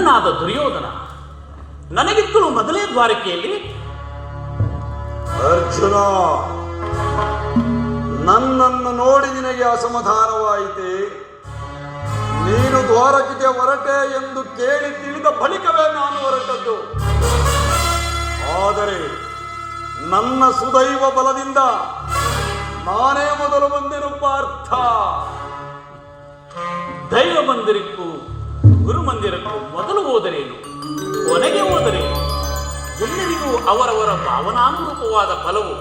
ಅಣ್ಣನಾದ ದುರ್ಯೋಧನ ನನಗಿತ್ತಲು ಮೊದಲೇ ದ್ವಾರಕೆಯಲ್ಲಿ. ಅರ್ಜುನ, ನನ್ನನ್ನು ನೋಡಿ ನಿನಗೆ ಅಸಮಾಧಾನವಾಯಿತೆ? ನೀನು ದ್ವಾರಕೆಗೆ ಹೊರಟೆ ಎಂದು ಕೇಳಿ ತಿಳಿದ ಬಳಿಕವೇ ನಾನು ಹೊರಟದ್ದು. ಆದರೆ ನನ್ನ ಸುದೈವ ಬಲದಿಂದ ನಾನೇ ಮೊದಲು ಬಂದೆನು ಪಾರ್ಥ. ದೈವ ಮಂದಿರಕ್ಕೂ ಗುರು ಮಂದಿರಕ್ಕೂ ಮೊದಲು ಹೋದರೇನು, ಕೊನೆಗೆ ಹೋದರೇನು? ಎಲ್ಲರಿಗೂ ಅವರವರ ಭಾವನಾನುರೂಪವಾದ ಫಲವು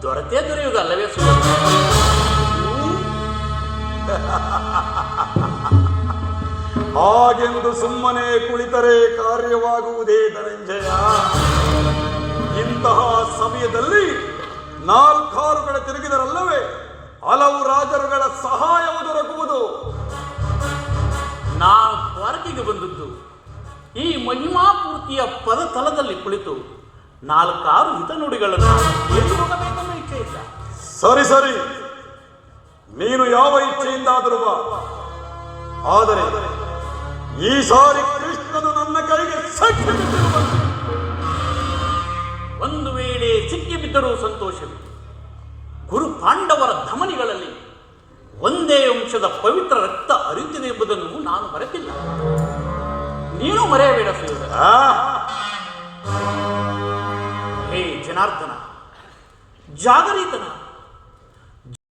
ದೊರೆಯುವುದಲ್ಲವೇ ಸುಲಭ? ಹಾಗೆಂದು ಸುಮ್ಮನೆ ಕುಳಿತರೆ ಕಾರ್ಯವಾಗುವುದೇ ಧನಂಜಯ? ಇಂತಹ ಸಮಯದಲ್ಲಿ 4-6 ಕಡೆ ತಿರುಗಿದರಲ್ಲವೇ ಹಲವು ರಾಜರುಗಳ ಸಹಾಯವು ದೊರಕುವುದು. ನಾವು ದ್ವಾರಕೆಗೆ ಬಂದದ್ದು ಈ ಮಹಿಮಾಪೂರ್ತಿಯ ಪದತಲದಲ್ಲಿ ಕುಳಿತು 4-6 ಹಿತನುಡಿಗಳನ್ನು ಕೇಳಿ ಹೋಗಬೇಕೆಂಬ ಇಚ್ಛೆ ಇಲ್ಲ. ಸರಿ ಸರಿ, ನೀನು ಯಾವ ಇಚ್ಛೆಯಿಂದಾದರೂ ಬಾ. ಆದರೆ ಈ ಸಾರಿ ಕೃಷ್ಣನು ನನ್ನ ಕೈಗೆ ಸಿಕ್ಕಿಬಿದ್ದಿರುವಂತೆ. ಒಂದು ವೇಳೆ ಸಿಕ್ಕಿಬಿದ್ದರೂ ಸಂತೋಷವೇ. ಗುರು ಪಾಂಡವರ ಧಮನಿಗಳಲ್ಲಿ ಒಂದೇ ಅಂಶದ ಪವಿತ್ರ ರಕ್ತ ಹರಿಯುತ್ತಿದೆ ಎಂಬುದನ್ನು ನಾನು ಮರೆತಿಲ್ಲ. ನೀನು ಮರೆಯಬೇಡ ಸಹೋದರ. ಹೇ ಜನಾರ್ದನ, ಜಾಗರೀತನ,